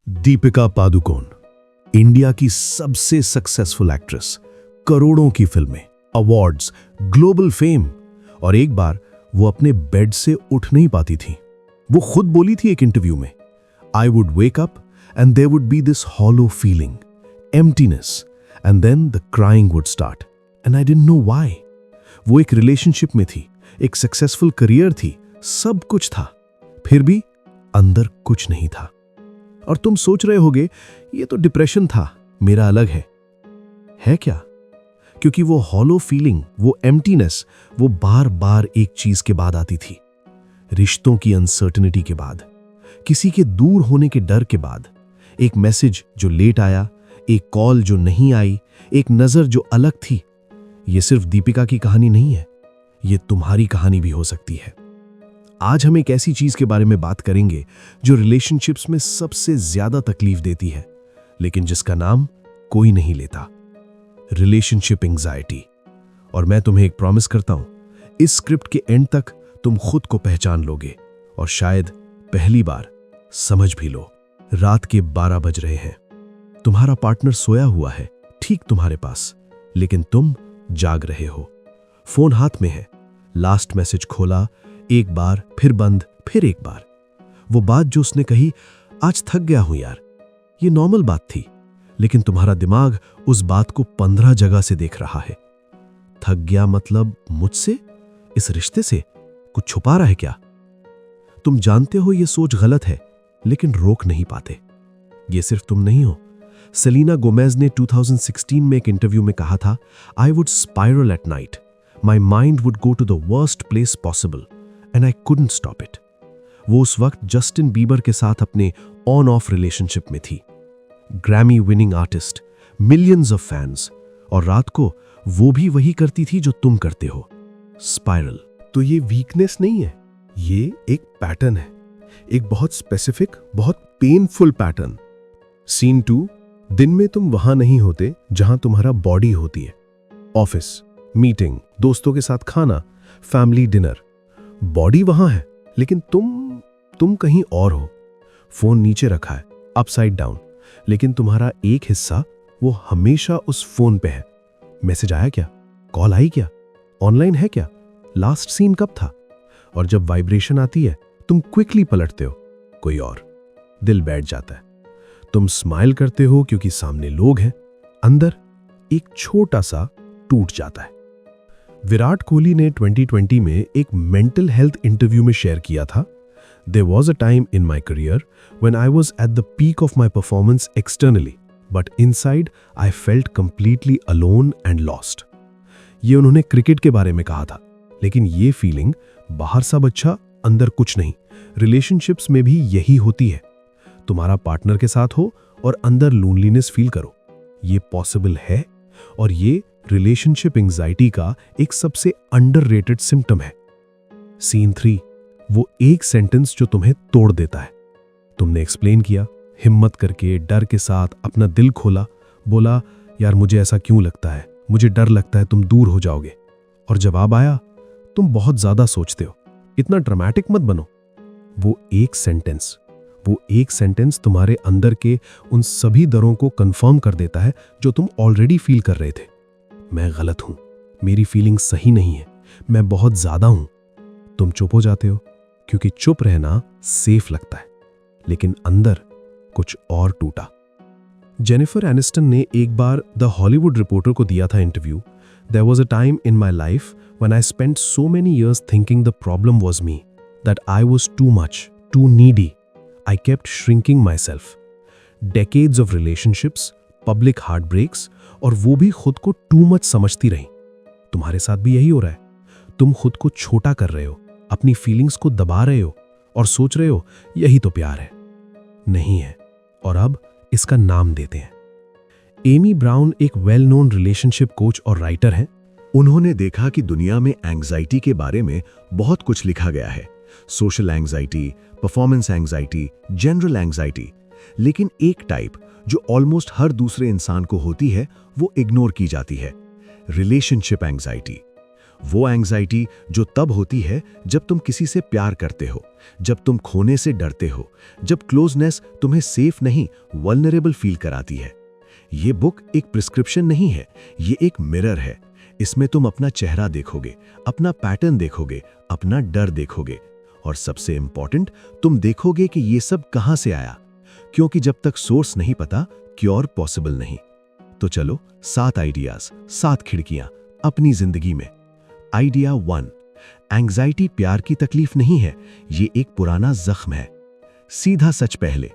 Deepika Padukone, India की सबसे successful actress, करोड़ों की फिल्में, अवार्ड्स, ग्लोबल फेम, और एक बार वो अपने बेड से उठ नहीं पाती थी। वो खुद बोली थी एक इंटरव्यू में, I would wake up and there would be this hollow feeling, emptiness, and then the crying would start and I didn't know why. वो एक रिलेशनशिप में थी, एक सक्सेसफुल करियर थी, सब कुछ था, फिर भी अंदर कुछ नहीं था। और तुम सोच रहे होगे ये तो डिप्रेशन था, मेरा अलग है क्या? क्योंकि वो हॉलो फीलिंग, वो एम्प्टीनेस, वो बार बार एक चीज के बाद आती थी। रिश्तों की अनसर्टेनिटी के बाद, किसी के दूर होने के डर के बाद, एक मैसेज जो लेट आया, एक कॉल जो नहीं आई, एक नजर जो अलग थी। ये सिर्फ दीपिका की कहानी नहीं है, ये तुम्हारी कहानी भी हो सकती है। आज हम एक ऐसी चीज के बारे में बात करेंगे जो रिलेशनशिप्स में सबसे ज्यादा तकलीफ देती है, लेकिन जिसका नाम कोई नहीं लेता, रिलेशनशिप एंजाइटी। और मैं तुम्हें एक प्रॉमिस करता हूं, इस स्क्रिप्ट के एंड तक तुम खुद को पहचान लोगे और शायद पहली बार समझ भी लो। रात के 12 बज रहे हैं, तुम्हारा पार्टनर सोया हुआ है ठीक तुम्हारे पास, लेकिन तुम जाग रहे हो। फोन हाथ में है, लास्ट मैसेज खोला, एक बार फिर बंद, फिर एक बार। वो बात जो उसने कही, आज थक गया हूं यार, ये नॉर्मल बात थी, लेकिन तुम्हारा दिमाग उस बात को 15 जगह से देख रहा है। थक गया मतलब मुझसे, इस रिश्ते से कुछ छुपा रहा है क्या? तुम जानते हो ये सोच गलत है, लेकिन रोक नहीं पाते। ये सिर्फ तुम नहीं हो। सेलिना गोमेज ने 2016 में एक इंटरव्यू में कहा था, I would spiral at night, my mind would go to the worst place possible and I couldn't stop it. वो उस वक्त जस्टिन बीबर के साथ अपने ऑन ऑफ रिलेशनशिप में थी, Grammy winning artist, millions of fans, और रात को वो भी वही करती थी जो तुम करते हो, स्पाइरल। तो ये वीकनेस नहीं है, ये एक पैटर्न है, एक बहुत स्पेसिफिक, बहुत पेनफुल पैटर्न। सीन 2, दिन में तुम वहां नहीं होते जहां तुम्हारा बॉडी होती है। ऑफिस, मीटिंग, दोस्तों के साथ खाना, फैमिली डिनर, बॉडी वहां है, लेकिन तुम कहीं और हो। फोन नीचे रखा है, अपसाइड डाउन, लेकिन तुम्हारा एक हिस्सा वो हमेशा उस फोन पे है। मैसेज आया क्या? कॉल आई क्या? ऑनलाइन है क्या? लास्ट सीन कब था? और जब वाइब्रेशन आती है, तुम क्विकली पलटते हो, कोई और। दिल बैठ जाता है। तुम स्माइल करते हो क्योंकि सामने लोग हैं, अंदर एक छोटा सा टूट जाता है। विराट कोहली ने 2020 में एक मेंटल हेल्थ इंटरव्यू में शेयर किया था, there was a time in my career when I was at the peak of my performance externally, but inside I felt completely alone and lost. ये उन्होंने क्रिकेट के बारे में कहा था, लेकिन ये फीलिंग बाहर सब अच्छा, अंदर कुछ नहीं। रिलेशनशिप्स में भी यही होती है। तुम्हारा पार्टनर के साथ हो और अंदर लोनलीनेस फील करो, ये पॉसिबल है, और ये रिलेशनशिप एंजाइटी का एक सबसे अंडररेटेड सिम्टम है। सीन 3, वो एक सेंटेंस जो तुम्हें तोड़ देता है। तुमने एक्सप्लेन किया, हिम्मत करके, डर के साथ अपना दिल खोला, बोला, यार मुझे ऐसा क्यों लगता है, मुझे डर लगता है तुम दूर हो जाओगे। और जवाब आया, तुम बहुत ज्यादा सोचते हो, इतना ड्रामेटिक मत बनो। वो एक सेंटेंस तुम्हारे अंदर के उन सभी डरों को कंफर्म कर देता है जो तुम ऑलरेडी फील कर रहे थे। मैं गलत हूं, मेरी फीलिंग सही नहीं है, मैं बहुत ज्यादा हूं। तुम चुप हो जाते हो क्योंकि चुप रहना सेफ लगता है, लेकिन अंदर कुछ और टूटा। जेनिफर एनिस्टन ने एक बार द हॉलीवुड रिपोर्टर को दिया था interview, there was a time in my life when I spent so many years thinking the problem was me, that I was too much, too needy, I kept shrinking myself. Decades of relationships, public heartbreaks, और वो भी खुद को too much समझती रही। तुम्हारे साथ भी यही हो रहा है। तुम खुद को छोटा कर रहे हो, अपनी फीलिंग्स को दबा रहे हो और सोच रहे हो यही तो प्यार है। नहीं है, और अब इसका नाम देते हैं। एमी ब्राउन एक वेल नोन रिलेशनशिप कोच और राइटर हैं। उन्होंने देखा कि दुनिया में एंग्जाइटी के बारे में बहुत कुछ लिखा गया है, social anxiety, performance anxiety, general anxiety, लेकिन एक टाइप जो ऑलमोस्ट हर दूसरे इंसान को होती है, वो इग्नोर की जाती है, रिलेशनशिप एंग्जाइटी। वो एंग्जाइटी जो तब होती है जब तुम किसी से प्यार करते हो, जब तुम खोने से डरते हो, जब क्लोजनेस तुम्हें सेफ नहीं वल्नरेबल फील कराती है। ये बुक एक प्रिस्क्रिप्शन नहीं है, ये एक मिरर है। इसमें तुम अपना चेहरा देखोगे, अपना पैटर्न देखोगे, अपना डर देखोगे, और सबसे इंपॉर्टेंट, तुम देखोगे कि ये सब कहां से आया, क्योंकि जब तक सोर्स नहीं पता, क्योर पॉसिबल नहीं। तो चलो 7 आइडियाज, 7 खिड़कियां अपनी जिंदगी में। आइडिया 1, एंग्जाइटी प्यार की तकलीफ नहीं है, ये एक पुराना जख्म है। सीधा सच पहले,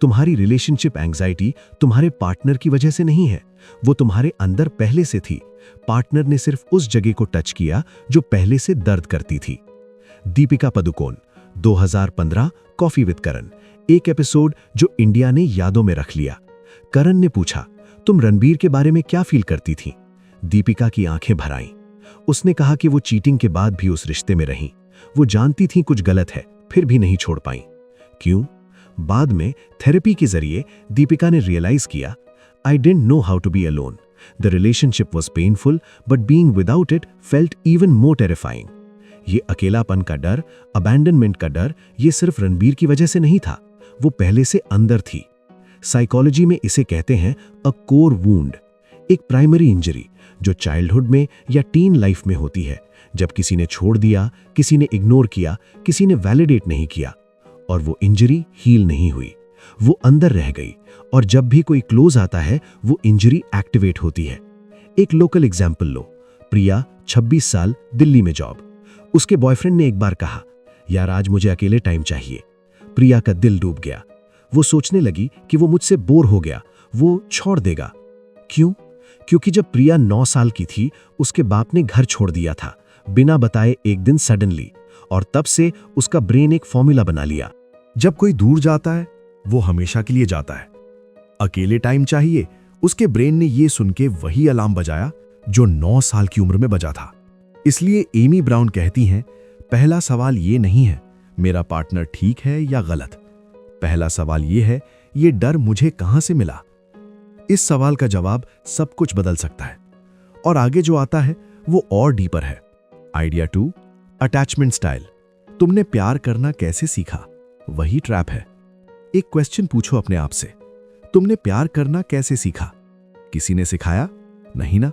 तुम्हारी रिलेशनशिप एंग्जाइटी तुम्हारे पार्टनर की वजह से नहीं है, वो तुम्हारे अंदर पहले से थी। पार्टनर ने सिर्फ उस जगह को टच किया जो पहले से दर्द करती थी। दीपिका पादुकोण, 2015, कॉफी विद करण, एक एपिसोड जो इंडिया ने यादों में रख लिया। करण ने पूछा, तुम रणबीर के बारे में क्या फील करती थी? दीपिका की आंखें भर आईं। उसने कहा कि वो चीटिंग के बाद भी उस रिश्ते में रहीं। वो जानती थी कुछ गलत है, फिर भी नहीं छोड़ पाई। क्यों? बाद में थेरेपी के जरिए दीपिका ने रियलाइज किया, I didn't know how to be alone. The relationship was painful, but being without it felt even more terrifying. ये अकेलापन का डर, अबैंडनमेंट का डर, ये सिर्फ रणबीर की वजह से नहीं था, वो पहले से अंदर थी। साइकोलॉजी में इसे कहते हैं अ कोर वूंड, एक प्राइमरी इंजरी जो चाइल्डहुड में या टीन लाइफ में होती है, जब किसी ने छोड़ दिया, किसी ने इग्नोर किया, किसी ने वैलिडेट नहीं किया, और वो इंजरी हील नहीं हुई, वो अंदर रह गई, और जब भी कोई क्लोज आता है वो इंजरी एक्टिवेट होती है। एक लोकल एग्जाम्पल लो, प्रिया, 26 साल, दिल्ली में जॉब। उसके बॉयफ्रेंड ने एक बार कहा, यार आज मुझे अकेले टाइम चाहिए। प्रिया का दिल डूब गया। वो सोचने लगी कि वो मुझसे बोर हो गया, वो छोड़ देगा। क्यों? क्योंकि जब प्रिया 9 साल की थी, उसके बाप ने घर छोड़ दिया था, बिना बताए एक दिन सडनली, और तब से उसका ब्रेन एक फॉर्मूला बना लिया, जब कोई दूर जाता है वो हमेशा के लिए जाता है। अकेले टाइम चाहिए, उसके ब्रेन ने ये सुन के वही अलार्म बजाया जो 9 साल की उम्र में बजा था। इसलिए एमी ब्राउन कहती हैं, पहला सवाल ये नहीं है मेरा पार्टनर ठीक है या गलत, पहला सवाल ये है ये डर मुझे कहां से मिला। इस सवाल का जवाब सब कुछ बदल सकता है। और आगे जो आता है वो और डीपर है। Idea 2, attachment style. तुमने प्यार करना कैसे सीखा? वही ट्रैप है। एक क्वेश्चन पूछो अपने आप से, तुमने प्यार करना कैसे सीखा? किसी ने सिखाया? नहीं ना।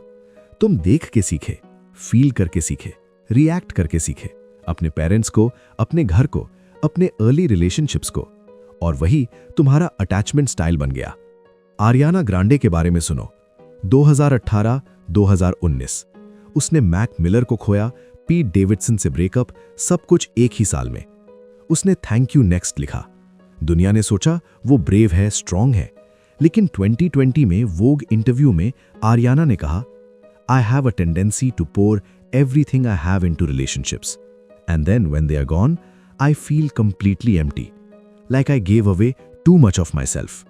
तुम देख के सीखे, फील करके सीखे, रिएक्ट करके सीखे, अपने पेरेंट्स को, अपने घर को, अपने अर्ली रिलेशनशिप्स को, और वही तुम्हारा अटैचमेंट स्टाइल बन गया। आरियाना ग्रांडे के बारे में सुनो, 2018-2019, उसने मैक मिलर को खोया, पीट डेविडसन से ब्रेकअप, सब कुछ एक ही साल में। उसने थैंक यू नेक्स्ट लिखा। दुनिया ने सोचा वो ब्रेव है, स्ट्रांग है, लेकिन 2020 में वोग इंटरव्यू में आरियाना ने कहा, I have a tendency to pour everything I have into relationships, and then when they are gone I feel completely empty, like I gave away too much of myself.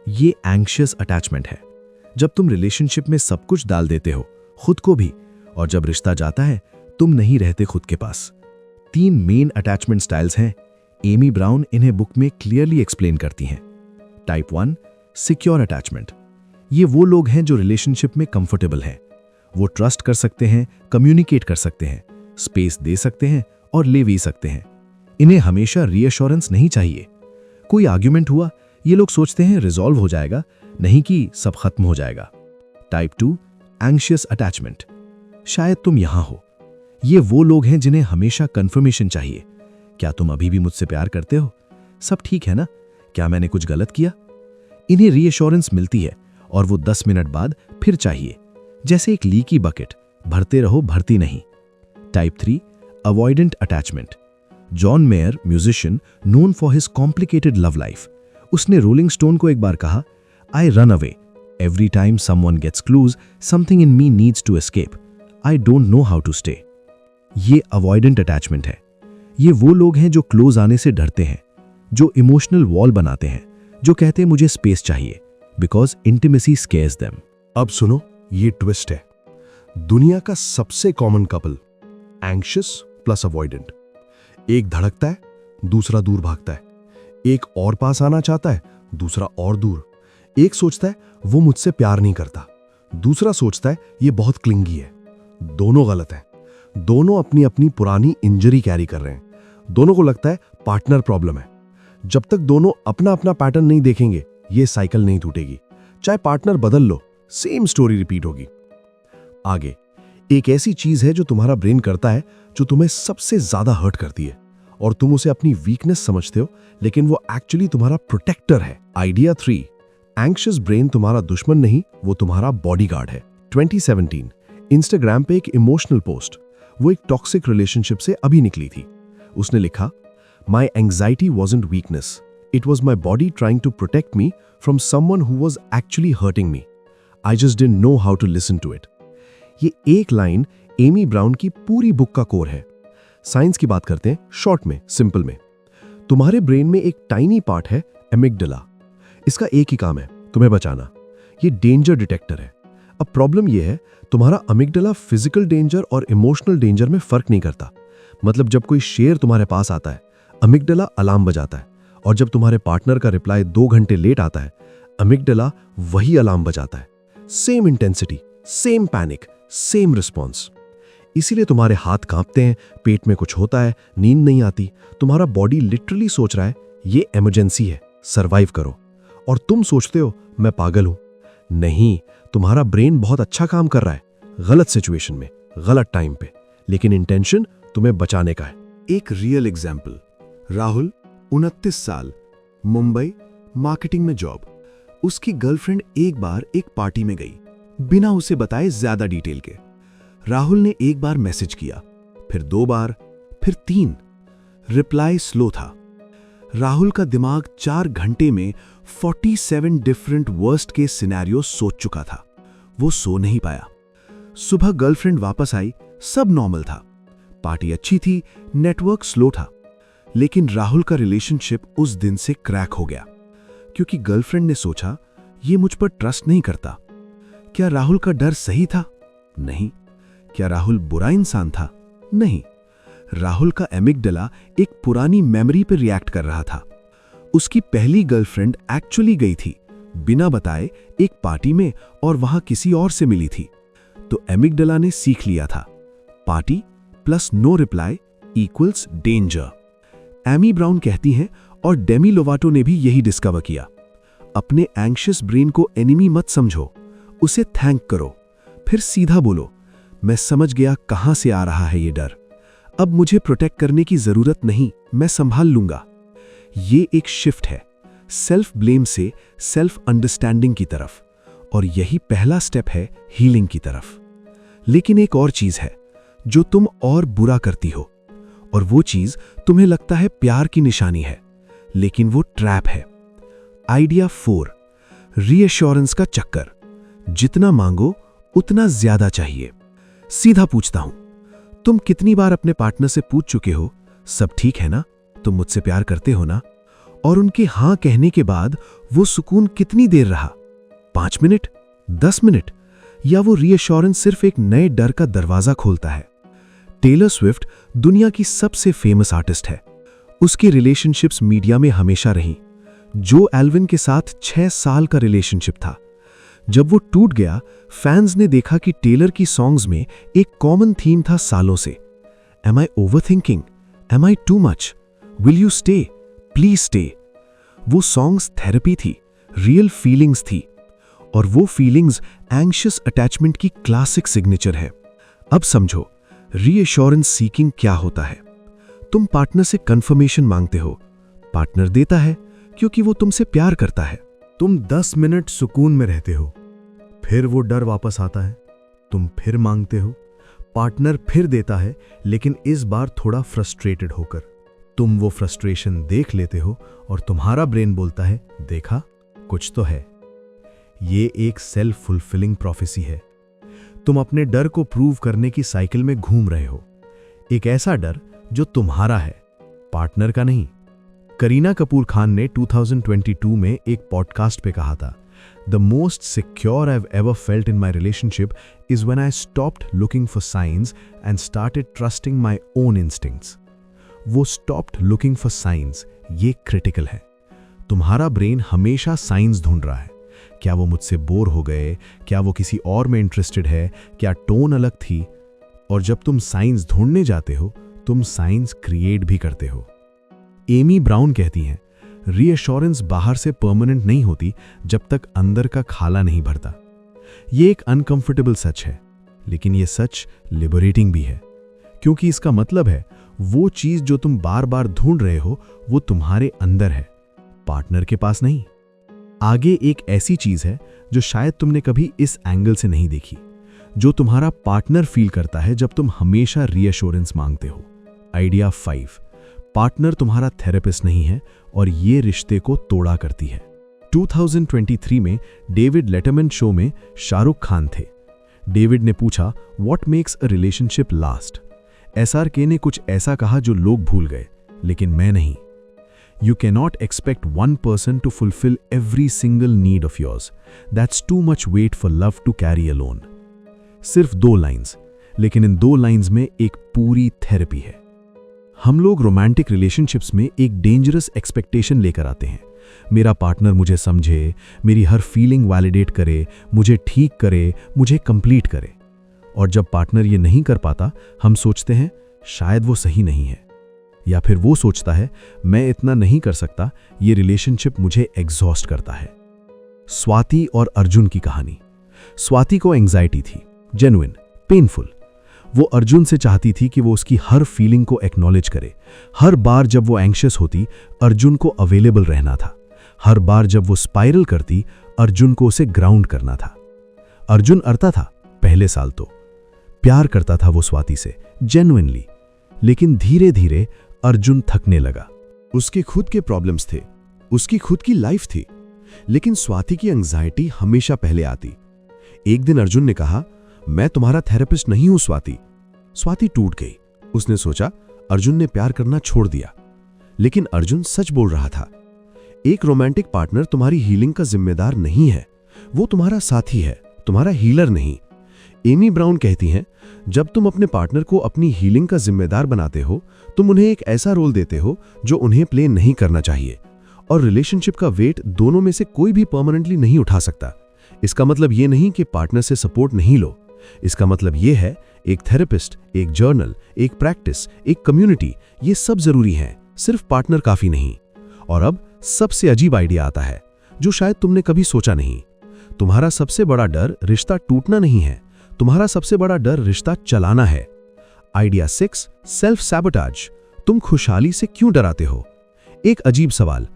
ये anxious attachment है, जब तुम relationship में सब कुछ डाल देते हो, खुद को भी, और जब रिश्ता जाता है तुम नहीं रहते खुद के पास। 3 मेन अटैचमेंट स्टाइल्स हैं। एमी ब्राउन इन्हें बुक में क्लियरली एक्सप्लेन करती हैं। Type 1, secure attachment. ये वो लोग हैं जो रिलेशनशिप में कंफर्टेबल हैं, वो ट्रस्ट कर सकते हैं, कम्युनिकेट कर सकते हैं, स्पेस दे सकते हैं और ले भी सकते हैं। इन्हें हमेशा रीअश्योरेंस नहीं चाहिए। कोई आर्ग्यूमेंट हुआ, ये लोग सोचते हैं रिजॉल्व हो जाएगा, नहीं कि सब खत्म हो जाएगा। Type 2, anxious attachment. शायद तुम यहां हो। ये वो लोग हैं जिन्हें हमेशा कंफर्मेशन चाहिए। क्या तुम अभी भी मुझसे प्यार करते हो? सब ठीक है ना? क्या मैंने कुछ गलत किया? इन्हें रीअश्योरेंस मिलती है और वो 10 मिनट बाद फिर चाहिए, जैसे एक लीकी बकेट, भरते रहो भरती नहीं। Type 3, avoidant attachment. John Mayer, musician known for his complicated love life, उसने रोलिंग स्टोन को एक बार कहा, I run away every time someone gets close, something in me needs to escape, I don't know how to stay. ये avoidant attachment है। ये वो लोग हैं जो क्लोज आने से डरते हैं, जो इमोशनल वॉल बनाते हैं, जो कहते हैं मुझे स्पेस चाहिए, बिकॉज इंटिमेसी स्केयर्स देम। अब सुनो, ये ट्विस्ट है। दुनिया का सबसे common couple, anxious plus avoidant. एक धड़कता है, दूसरा दूर भागता है। एक और पास आना चाहता है, दूसरा और दूर। एक सोचता है वो मुझसे प्यार नहीं करता, दूसरा सोचता है ये बहुत क्लिंगी है। दोनों गलत हैं। दोनों अपनी अपनी पुरानी इंजरी कैरी कर रहे हैं। दोनों को लगता है पार्टनर प्रॉब्लम है। जब तक दोनों अपना अपना पैटर्न नहीं देखेंगे, ये साइकिल नहीं टूटेगी। चाहे पार्टनर बदल लो, सेम स्टोरी रिपीट होगी। आगे एक ऐसी चीज है जो तुम्हारा ब्रेन करता है, जो तुम्हें सबसे ज्यादा हर्ट करती है और तुम उसे अपनी वीकनेस समझते हो, लेकिन वो एक्चुअली तुम्हारा प्रोटेक्टर है। आइडिया 3, एंग्शियस ब्रेन तुम्हारा दुश्मन नहीं, वो तुम्हारा बॉडीगार्ड है। 2017 इंस्टाग्राम पे एक इमोशनल पोस्ट, वो एक टॉक्सिक रिलेशनशिप से अभी निकली थी। उसने लिखा, my anxiety wasn't weakness, it was my body trying to protect me from someone who was actually hurting me. I just didn't know how to listen to it. ये एक लाइन एमी ब्राउन की पूरी book का core है। Science की बात करते हैं, शॉर्ट में, सिंपल में। तुम्हारे ब्रेन में एक टाइनी पार्ट है, एमिगडाला। इसका एक ही काम है, तुम्हें बचाना। ये डेंजर डिटेक्टर है। अब प्रॉब्लम ये है, तुम्हारा अमिगडाला फिजिकल डेंजर और इमोशनल डेंजर में फर्क नहीं करता। मतलब जब कोई शेर तुम्हारे पास आता है, अमिगडाला अलार्म बजाता है, और जब तुम्हारे पार्टनर का रिप्लाई 2 घंटे लेट आता है, अमिगडाला वही अलार्म बजाता है। Same intensity, same panic, same response. इसीलिए तुम्हारे हाथ कांपते हैं, पेट में कुछ होता है, नींद नहीं आती। तुम्हारा बॉडी लिटरली सोच रहा है ये इमरजेंसी है, सरवाइव करो। और तुम सोचते हो मैं पागल हूं। नहीं, तुम्हारा ब्रेन बहुत अच्छा काम कर रहा है, गलत सिचुएशन में, गलत टाइम पे, लेकिन इंटेंशन तुम्हें बचाने का है। एक रियल एग्जाम्पल, राहुल 29 साल, मुंबई, मार्केटिंग में जॉब। उसकी गर्लफ्रेंड एक बार एक पार्टी में गई, बिना उसे बताए ज्यादा डिटेल के। राहुल ने एक बार मैसेज किया, फिर 2 बार, फिर 3। रिप्लाई स्लो था। राहुल का दिमाग 4 घंटे में 47 डिफरेंट वर्स्ट केस सिनेरियो सोच चुका था। वो सो नहीं पाया। सुबह गर्लफ्रेंड वापस आई, सब नॉर्मल था। पार्टी अच्छी थी, नेटवर्क स्लो था। लेकिन राहुल का रिलेशनशिप उस दिन से क्रैक हो गया, क्योंकि गर्लफ्रेंड ने सोचा ये मुझ पर ट्रस्ट नहीं करता। क्या राहुल का डर सही था? नहीं। क्या राहुल बुरा इंसान था? नहीं। राहुल का एमिगडाला एक पुरानी मेमोरी पर रिएक्ट कर रहा था। उसकी पहली गर्लफ्रेंड एक्चुअली गई थी, बिना बताए, एक पार्टी में, और वहां किसी और से मिली थी। तो एमिगडाला ने सीख लिया था, party plus no reply equals danger. Amy Brown कहती हैं, और डेमी लोवाटो ने भी यही डिस्कवर किया, अपने एंग्शियस ब्रेन को एनिमी मत समझो, उसे थैंक करो। फिर सीधा बोलो, मैं समझ गया कहां से आ रहा है ये डर, अब मुझे प्रोटेक्ट करने की जरूरत नहीं, मैं संभाल लूंगा। ये एक शिफ्ट है, सेल्फ ब्लेम से सेल्फ अंडरस्टैंडिंग की तरफ, और यही पहला स्टेप है हीलिंग की तरफ। लेकिन एक और चीज है जो तुम और बुरा करती हो, और वो चीज तुम्हें लगता है प्यार की निशानी है, लेकिन वो ट्रैप है। आइडिया 4, रीएश्योरेंस का चक्कर। जितना मांगो उतना ज्यादा चाहिए। सीधा पूछता हूं, तुम कितनी बार अपने पार्टनर से पूछ चुके हो, सब ठीक है ना, तुम मुझसे प्यार करते हो ना? और उनके हां कहने के बाद वो सुकून कितनी देर रहा? 5 मिनट, 10 मिनट, या वो रीएश्योरेंस सिर्फ एक नए डर का दरवाजा खोलता है? टेलर स्विफ्ट दुनिया की सबसे फेमस आर्टिस्ट है। उसकी रिलेशनशिप्स मीडिया में हमेशा रही। जो एल्विन के साथ 6 साल का रिलेशनशिप था। जब वो टूट गया, फैंस ने देखा कि टेलर की सॉन्ग्स में एक कॉमन थीम था सालों से, am I overthinking, am I too much, will you stay, please stay. वो सॉन्ग्स थेरेपी थी, रियल फीलिंग्स थी, और वो फीलिंग्स एंग्शियस अटैचमेंट की क्लासिक सिग्नेचर है। अब समझो रीएश्योरेंस सीकिंग क्या होता है। तुम पार्टनर से कंफर्मेशन मांगते हो, पार्टनर देता है क्योंकि वो तुमसे प्यार करता है। तुम 10 मिनट सुकून में रहते हो, फिर वो डर वापस आता है, तुम फिर मांगते हो, पार्टनर फिर देता है, लेकिन इस बार थोड़ा फ्रस्ट्रेटेड होकर। तुम वो फ्रस्ट्रेशन देख लेते हो और तुम्हारा ब्रेन बोलता है, देखा कुछ तो है। ये एक सेल्फ फुलफिलिंग प्रोफेसी है। तुम अपने डर को प्रूव करने की साइकिल में घूम रहे हो। एक ऐसा डर जो तुम्हारा है, पार्टनर का नहीं। करीना कपूर खान ने 2022 में एक पॉडकास्ट पे कहा था, the most secure I have ever felt in my relationship is when I stopped looking for science and started trusting my own instincts. वो स्टॉप्ड लुकिंग फॉर साइंस, ये क्रिटिकल है। तुम्हारा ब्रेन हमेशा साइंस ढूंढ रहा है। क्या वो मुझसे बोर हो गए, क्या वो किसी और में इंटरेस्टेड है, क्या टोन अलग थी, और जब तुम साइंस ढूंढने जाते हो, तुम साइंस क्रिएट भी करते हो। एमी ब्राउन कहती हैं, रीअश्योरेंस बाहर से परमानेंट नहीं होती जब तक अंदर का खाला नहीं भरता। ये एक अनकंफर्टेबल सच है, लेकिन ये सच लिबरेटिंग भी है, क्योंकि इसका मतलब है वो चीज जो तुम बार बार ढूंढ रहे हो वो तुम्हारे अंदर है, पार्टनर के पास नहीं। आगे एक ऐसी चीज है जो शायद तुमने कभी इस एंगल से नहीं देखी, जो तुम्हारा पार्टनर फील करता है जब तुम हमेशा रीअश्योरेंस मांगते हो। आइडिया 5, पार्टनर तुम्हारा थेरेपिस्ट नहीं है और ये रिश्ते को तोड़ा करती है। 2023 में डेविड लेटरमैन शो में शाहरुख खान थे। डेविड ने पूछा, what makes a relationship last? SRK ने कुछ ऐसा कहा जो लोग भूल गए, लेकिन मैं नहीं। You cannot expect one person to fulfill every single need of yours. That's too much weight for love to carry alone. सिर्फ 2 लाइंस, लेकिन इन 2 लाइंस में एक पूरी थेरेपी है। हम लोग रोमांटिक रिलेशनशिप्स में एक डेंजरस एक्सपेक्टेशन लेकर आते हैं। मेरा पार्टनर मुझे समझे, मेरी हर फीलिंग वैलिडेट करे, मुझे ठीक करे, मुझे कंप्लीट करे। और जब पार्टनर ये नहीं कर पाता, हम सोचते हैं शायद वो सही नहीं है, या फिर वो सोचता है मैं इतना नहीं कर सकता, ये रिलेशनशिप मुझे एग्जॉस्ट करता है। स्वाति और अर्जुन की कहानी। स्वाति को एंजाइटी थी, जेन्युइन, पेनफुल। वो अर्जुन से चाहती थी कि वो उसकी हर फीलिंग को एक्नॉलेज करे। हर बार जब वो एंग्शियस होती, अर्जुन को अवेलेबल रहना था। हर बार जब वो स्पाइरल करती, अर्जुन को उसे ग्राउंड करना था। अर्जुन अड़ता था पहले साल तो, प्यार करता था वो स्वाति से जेन्युइनली, लेकिन धीरे धीरे अर्जुन थकने लगा। उसके खुद के प्रॉब्लम्स थे, उसकी खुद की लाइफ थी, लेकिन स्वाति की एंजाइटी हमेशा पहले आती। एक दिन अर्जुन ने कहा, मैं तुम्हारा थेरेपिस्ट नहीं हूं स्वाति। स्वाति टूट गई। उसने सोचा अर्जुन ने प्यार करना छोड़ दिया, लेकिन अर्जुन सच बोल रहा था। एक रोमांटिक पार्टनर तुम्हारी हीलिंग का जिम्मेदार नहीं है, वो तुम्हारा साथी है, तुम्हारा हीलर नहीं। एमी ब्राउन कहती हैं, जब तुम अपने पार्टनर को अपनी हीलिंग का जिम्मेदार बनाते हो, तुम उन्हें एक ऐसा रोल देते हो जो उन्हें प्ले नहीं करना चाहिए, और रिलेशनशिप का वेट दोनों में से कोई भी परमानेंटली नहीं उठा सकता। इसका मतलब ये नहीं कि पार्टनर से सपोर्ट नहीं लो, इसका मतलब ये है एक थेरेपिस्ट, एक जर्नल, एक प्रैक्टिस, एक कम्युनिटी, ये सब जरूरी है, सिर्फ पार्टनर काफी नहीं। और अब सबसे अजीब आइडिया आता है, जो शायद तुमने कभी सोचा नहीं। तुम्हारा सबसे बड़ा डर रिश्ता टूटना नहीं है, तुम्हारा सबसे बड़ा डर रिश्ता चलाना है। Idea 6, self sabotage. तुम खुशहाली से क्यों डराते हो? एक अजीब सवाल।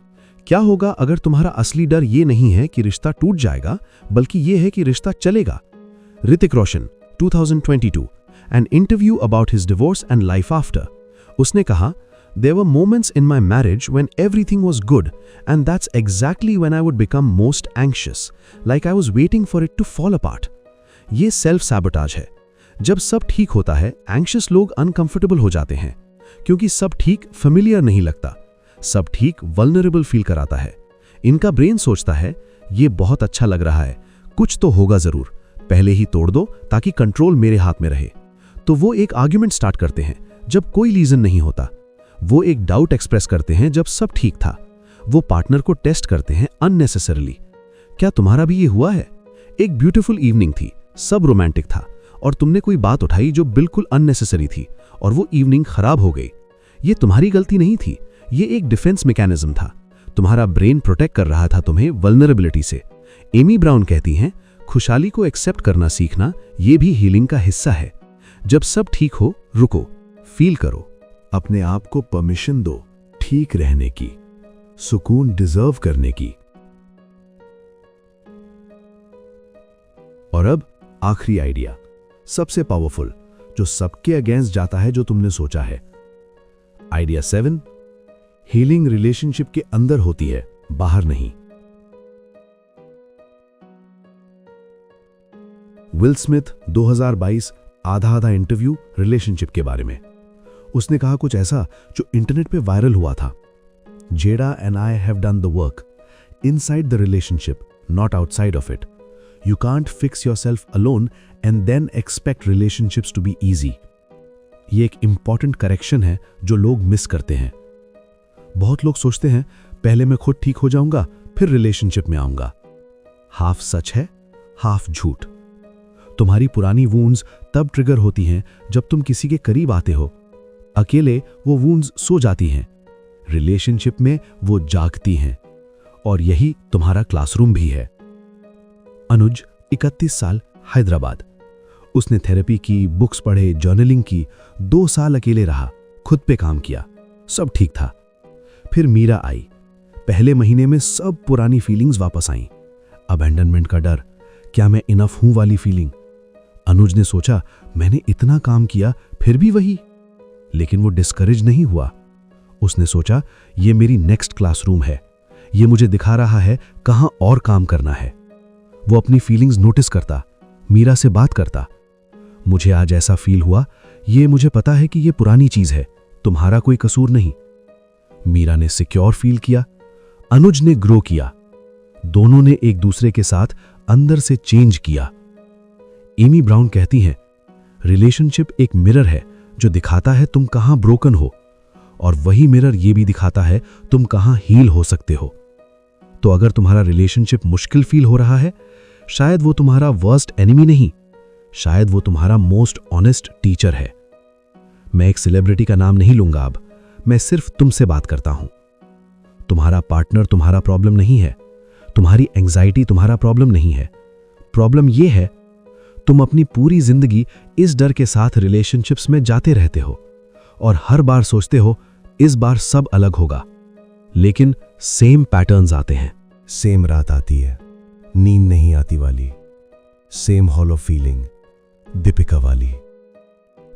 क्या होगा अगर तुम्हारा असली डर ये नहीं है कि रिश्ता टूट जाएगा, बल्कि ये है कि रिश्ता चलेगा? Hrithik Roshan, 2022, an interview about his divorce and life after. उसने कहा, There were moments in my marriage when everything was good, and that's exactly when I would become most anxious, like I was waiting for it to fall apart. ये self sabotage है। जब सब ठीक होता है, anxious लोग uncomfortable हो जाते हैं, क्योंकि सब ठीक फेमिलियर नहीं लगता, सब ठीक वल्नरेबल फील कराता है। इनका ब्रेन सोचता है ये बहुत अच्छा लग रहा है, कुछ तो होगा जरूर, पहले ही तोड़ दो ताकि कंट्रोल मेरे हाथ में रहे। तो वो एक आर्ग्यूमेंट स्टार्ट करते हैं जब कोई रीजन नहीं होता, वो एक डाउट एक्सप्रेस करते हैं जब सब ठीक था, वो पार्टनर को टेस्ट करते हैं अननेसेसरली। क्या तुम्हारा भी ये हुआ है? एक ब्यूटीफुल इवनिंग थी, सब रोमांटिक था, और तुमने कोई बात उठाई जो बिल्कुल अननेसेसरी थी, और वो इवनिंग खराब हो गई। ये तुम्हारी गलती नहीं थी, ये एक डिफेंस मैकेनिज्म था। तुम्हारा ब्रेन प्रोटेक्ट कर रहा था तुम्हें वल्नरेबिलिटी से। एमी ब्राउन कहती हैं, खुशहाली को एक्सेप्ट करना सीखना ये भी हीलिंग का हिस्सा है। जब सब ठीक हो, रुको, फील करो, अपने आप को परमिशन दो ठीक रहने की, सुकून डिजर्व करने की। और अब आखिरी आइडिया, सबसे पावरफुल, जो सबके अगेंस्ट जाता है जो तुमने सोचा है। आइडिया 7, हीलिंग रिलेशनशिप के अंदर होती है, बाहर नहीं। विल स्मिथ, 2022, आधा इंटरव्यू रिलेशनशिप के बारे में। उसने कहा कुछ ऐसा जो इंटरनेट पे वायरल हुआ था। Jada and I have done the work inside the relationship, not outside of it. You can't fix yourself alone and then expect relationships to be easy. ये एक इंपॉर्टेंट करेक्शन है जो लोग मिस करते हैं। बहुत लोग सोचते हैं पहले मैं खुद ठीक हो जाऊंगा फिर रिलेशनशिप में आऊंगा। हाफ सच है, हाफ झूठ। तुम्हारी पुरानी वूंड्स तब ट्रिगर होती हैं जब तुम किसी के करीब आते हो। अकेले वो वूंड्स सो जाती हैं, रिलेशनशिप में वो जागती हैं। और यही तुम्हारा क्लासरूम भी है। अनुज 31 साल, हैदराबाद। उसने थेरेपी की, बुक्स पढ़े, जर्नलिंग की, 2 साल अकेले रहा, खुद पे काम किया, सब ठीक था। फिर मीरा आई। पहले महीने में सब पुरानी फीलिंग्स वापस आईं। अबैंडनमेंट का डर, क्या मैं इनफ हूं वाली फीलिंग। अनुज ने सोचा, मैंने इतना काम किया फिर भी वही। लेकिन वो डिस्करेज नहीं हुआ। उसने सोचा, ये मेरी नेक्स्ट क्लासरूम है, ये मुझे दिखा रहा है कहां और काम करना है। वो अपनी फीलिंग्स नोटिस करता, मीरा से बात करता। मुझे आज ऐसा फील हुआ, ये मुझे पता है कि ये पुरानी चीज है, तुम्हारा कोई कसूर नहीं। मीरा ने सिक्योर फील किया, अनुज ने ग्रो किया। दोनों ने एक दूसरे के साथ अंदर से चेंज किया। एमी ब्राउन कहती हैं, रिलेशनशिप एक मिरर है जो दिखाता है तुम कहां ब्रोकन हो, और वही मिरर ये भी दिखाता है तुम कहां हील हो सकते हो। तो अगर तुम्हारा रिलेशनशिप मुश्किल फील हो रहा है, शायद वो तुम्हारा वर्स्ट एनिमी नहीं, शायद वो तुम्हारा मोस्ट ऑनेस्ट टीचर है। मैं एक सेलिब्रिटी का नाम नहीं लूंगा अब, मैं सिर्फ तुमसे बात करता हूं। तुम्हारा पार्टनर तुम्हारा प्रॉब्लम नहीं है, तुम्हारी एंजाइटी तुम्हारा प्रॉब्लम नहीं है। प्रॉब्लम यह है, तुम अपनी पूरी जिंदगी इस डर के साथ रिलेशनशिप्स में जाते रहते हो और हर बार सोचते हो इस बार सब अलग होगा, लेकिन सेम पैटर्न्स आते हैं। सेम रात आती है, नींद नहीं आती वाली, सेम हॉलो फीलिंग, दीपिका वाली।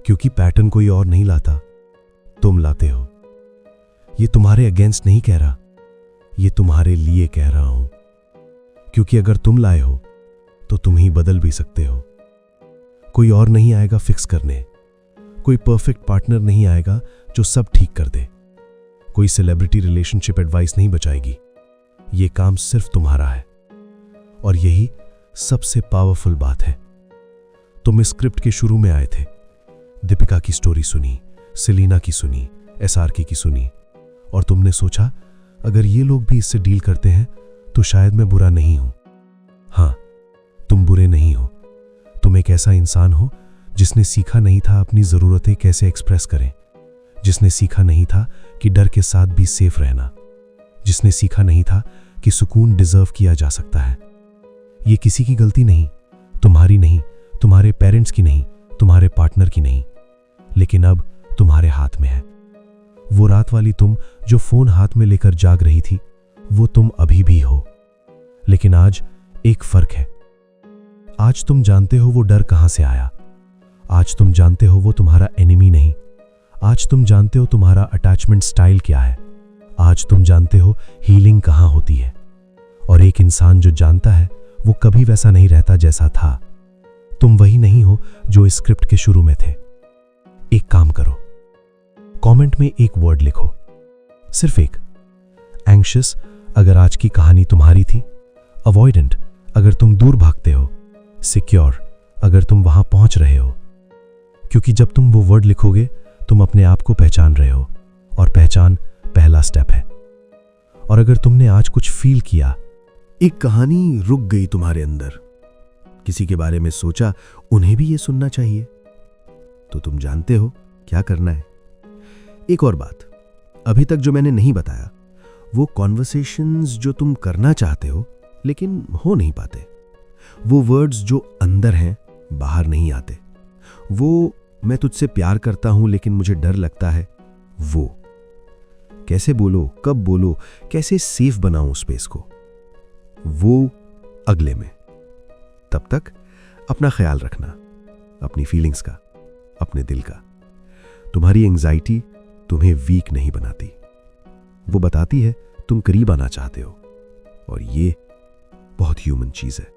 क्योंकि पैटर्न कोई और नहीं लाता, तुम लाते हो। ये तुम्हारे अगेंस्ट नहीं कह रहा, ये तुम्हारे लिए कह रहा हूं। क्योंकि अगर तुम लाए हो तो तुम ही बदल भी सकते हो। कोई और नहीं आएगा फिक्स करने, कोई परफेक्ट पार्टनर नहीं आएगा जो सब ठीक कर दे, कोई सेलिब्रिटी रिलेशनशिप एडवाइस नहीं बचाएगी। ये काम सिर्फ तुम्हारा है। और यही सबसे पावरफुल बात है। तुम इस स्क्रिप्ट के शुरू में आए थे, दीपिका की स्टोरी सुनी, सेलिना की सुनी, एसआरके की सुनी, और तुमने सोचा अगर ये लोग भी इससे डील करते हैं तो शायद मैं बुरा नहीं हूं। हां, तुम बुरे नहीं हो। तुम एक ऐसा इंसान हो जिसने सीखा नहीं था अपनी जरूरतें कैसे एक्सप्रेस करें, जिसने सीखा नहीं था कि डर के साथ भी सेफ रहना, जिसने सीखा नहीं था कि सुकून डिजर्व किया जा सकता है। ये किसी की गलती नहीं, तुम्हारी नहीं, तुम्हारे पेरेंट्स की नहीं, तुम्हारे पार्टनर की नहीं, लेकिन अब तुम्हारे हाथ में है। वो रात वाली तुम जो फोन हाथ में लेकर जाग रही थी, वो तुम अभी भी हो। लेकिन आज एक फर्क है। आज तुम जानते हो वो डर कहां से आया। आज तुम जानते हो वो तुम्हारा एनिमी नहीं। आज तुम जानते हो तुम्हारा अटैचमेंट स्टाइल क्या है। आज तुम जानते हो हीलिंग कहां होती है। और एक इंसान जो जानता है वो कभी वैसा नहीं रहता जैसा था। तुम वही नहीं हो जो इस स्क्रिप्ट के शुरू में थे। एक काम करो, कमेंट में एक वर्ड लिखो, सिर्फ एक। एंग्शियस अगर आज की कहानी तुम्हारी थी, अवॉइडेंट अगर तुम दूर भागते हो, सिक्योर अगर तुम वहां पहुंच रहे हो। क्योंकि जब तुम वो वर्ड लिखोगे तुम अपने आप को पहचान रहे हो, और पहचान पहला स्टेप है। और अगर तुमने आज कुछ फील किया, एक कहानी रुक गई तुम्हारे अंदर, किसी के बारे में सोचा उन्हें भी ये सुनना चाहिए, तो तुम जानते हो क्या करना है। एक और बात, अभी तक जो मैंने नहीं बताया, वो कॉन्वर्सेशंस जो तुम करना चाहते हो लेकिन हो नहीं पाते, वो वर्ड्स जो अंदर हैं बाहर नहीं आते, वो मैं तुझसे प्यार करता हूं लेकिन मुझे डर लगता है, वो कैसे बोलो, कब बोलो, कैसे सेफ बनाऊं स्पेस को, वो अगले में। तब तक अपना ख्याल रखना, अपनी फीलिंग्स का, अपने दिल का। तुम्हारी एंजाइटी तुम्हें वीक नहीं बनाती, वो बताती है तुम करीब आना चाहते हो, और ये बहुत ह्यूमन चीज है।